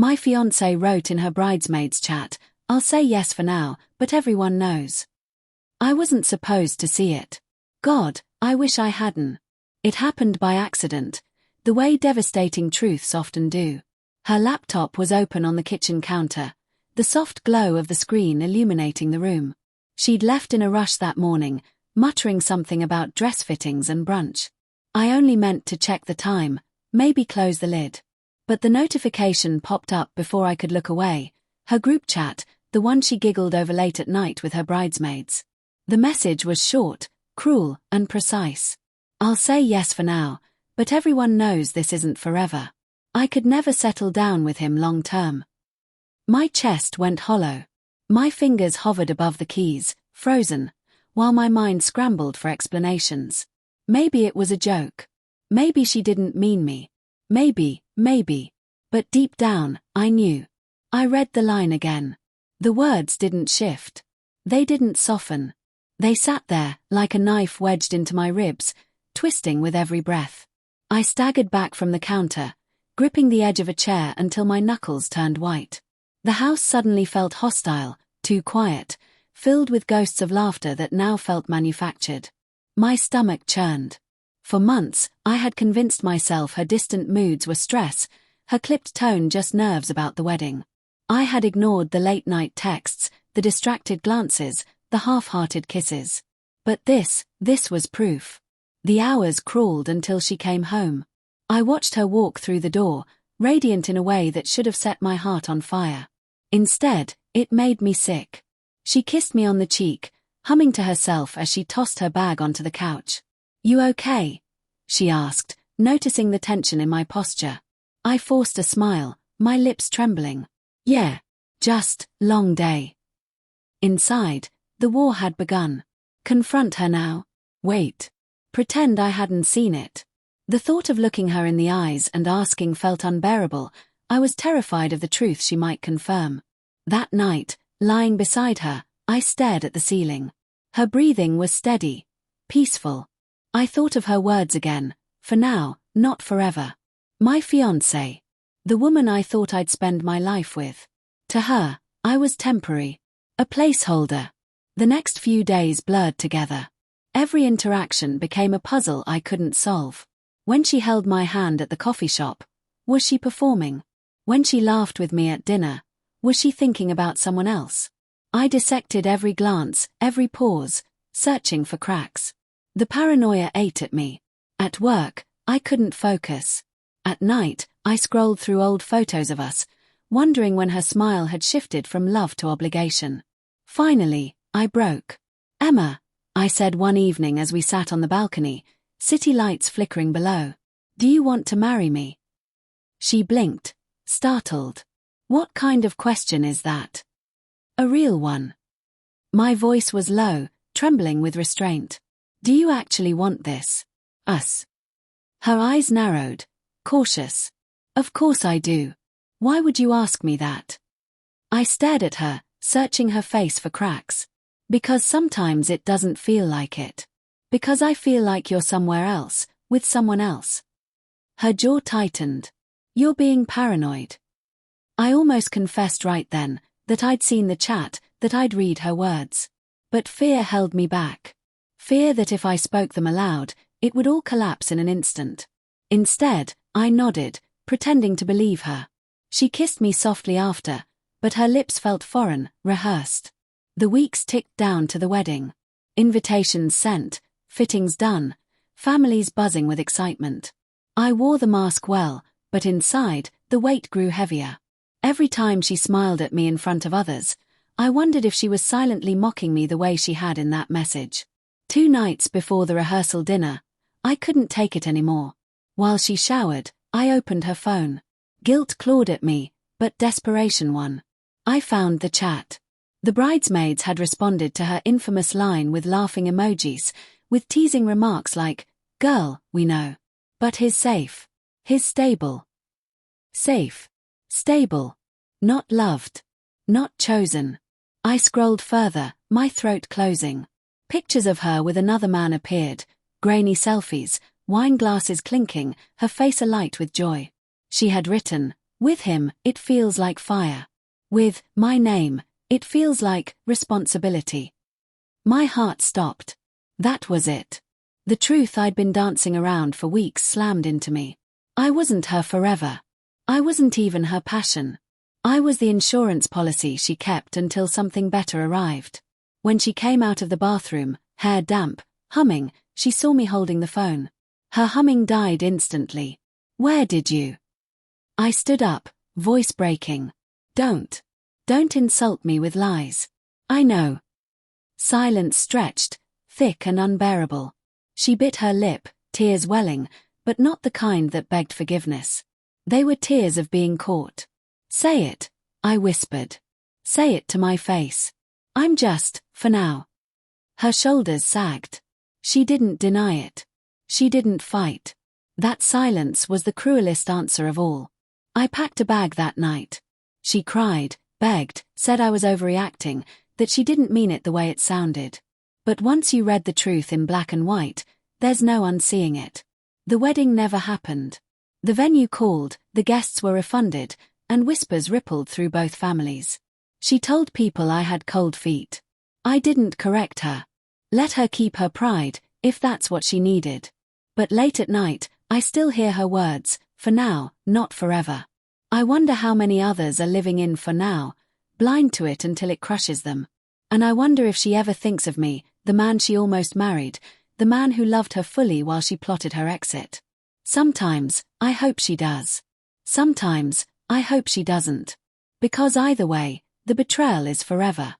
My fiancé wrote in her Bridesmaids chat, "I'll say yes for now, but everyone knows." I wasn't supposed to see it. God, I wish I hadn't. It happened by accident, the way devastating truths often do. Her laptop was open on the kitchen counter, the soft glow of the screen illuminating the room. She'd left in a rush that morning, muttering something about dress fittings and brunch. I only meant to check the time, maybe close the lid. But the notification popped up before I could look away. Her group chat, the one she giggled over late at night with her bridesmaids. The message was short, cruel, and precise. "I'll say yes for now, but everyone knows this isn't forever. I could never settle down with him long term." My chest went hollow. My fingers hovered above the keys, frozen, while my mind scrambled for explanations. Maybe it was a joke. Maybe she didn't mean me. Maybe. But deep down, I knew. I read the line again. The words didn't shift. They didn't soften. They sat there, like a knife wedged into my ribs, twisting with every breath. I staggered back from the counter, gripping the edge of a chair until my knuckles turned white. The house suddenly felt hostile, too quiet, filled with ghosts of laughter that now felt manufactured. My stomach churned. For months, I had convinced myself her distant moods were stress, her clipped tone just nerves about the wedding. I had ignored the late-night texts, the distracted glances, the half-hearted kisses. But this was proof. The hours crawled until she came home. I watched her walk through the door, radiant in a way that should have set my heart on fire. Instead, it made me sick. She kissed me on the cheek, humming to herself as she tossed her bag onto the couch. "You okay?" she asked, noticing the tension in my posture. I forced a smile, my lips trembling. "Yeah, just, long day." Inside, the war had begun. Confront her now. Wait. Pretend I hadn't seen it. The thought of looking her in the eyes and asking felt unbearable. I was terrified of the truth she might confirm. That night, lying beside her, I stared at the ceiling. Her breathing was steady, peaceful. I thought of her words again, for now, not forever. My fiancée. The woman I thought I'd spend my life with. To her, I was temporary. A placeholder. The next few days blurred together. Every interaction became a puzzle I couldn't solve. When she held my hand at the coffee shop, was she performing? When she laughed with me at dinner, was she thinking about someone else? I dissected every glance, every pause, searching for cracks. The paranoia ate at me. At work, I couldn't focus. At night, I scrolled through old photos of us, wondering when her smile had shifted from love to obligation. Finally, I broke. "Emma," I said one evening as we sat on the balcony, city lights flickering below. "Do you want to marry me?" She blinked, startled. "What kind of question is that?" "A real one." My voice was low, trembling with restraint. "Do you actually want this? Us?" Her eyes narrowed, cautious. "Of course I do. Why would you ask me that?" I stared at her, searching her face for cracks. "Because sometimes it doesn't feel like it. Because I feel like you're somewhere else, with someone else." Her jaw tightened. "You're being paranoid." I almost confessed right then, that I'd seen the chat, that I'd read her words. But fear held me back. Fear that if I spoke them aloud, it would all collapse in an instant. Instead, I nodded, pretending to believe her. She kissed me softly after, but her lips felt foreign, rehearsed. The weeks ticked down to the wedding. Invitations sent, fittings done, families buzzing with excitement. I wore the mask well, but inside, the weight grew heavier. Every time she smiled at me in front of others, I wondered if she was silently mocking me the way she had in that message. 2 nights before the rehearsal dinner, I couldn't take it anymore. While she showered, I opened her phone. Guilt clawed at me, but desperation won. I found the chat. The bridesmaids had responded to her infamous line with laughing emojis, with teasing remarks like, "Girl, we know. But he's safe. He's stable." Safe. Stable. Not loved. Not chosen. I scrolled further, my throat closing. Pictures of her with another man appeared, grainy selfies, wine glasses clinking, her face alight with joy. She had written, With him, it feels like fire. With my name, it feels like responsibility. My heart stopped. That was it. The truth I'd been dancing around for weeks slammed into me. I wasn't her forever. I wasn't even her passion. I was the insurance policy she kept until something better arrived. When she came out of the bathroom, hair damp, humming, she saw me holding the phone. Her humming died instantly. "Where did you?" I stood up, voice breaking. Don't insult me with lies. I know." Silence stretched, thick and unbearable. She bit her lip, tears welling, but not the kind that begged forgiveness. They were tears of being caught. "Say it," I whispered. "Say it to my face. I'm just, for now." Her shoulders sagged. She didn't deny it. She didn't fight. That silence was the cruelest answer of all. I packed a bag that night. She cried, begged, said I was overreacting, that she didn't mean it the way it sounded. But once you read the truth in black and white, there's no unseeing it. The wedding never happened. The venue called, the guests were refunded, and whispers rippled through both families. She told people I had cold feet. I didn't correct her. Let her keep her pride, if that's what she needed. But late at night, I still hear her words, for now, not forever. I wonder how many others are living in for now, blind to it until it crushes them. And I wonder if she ever thinks of me, the man she almost married, the man who loved her fully while she plotted her exit. Sometimes, I hope she does. Sometimes, I hope she doesn't. Because either way, the betrayal is forever.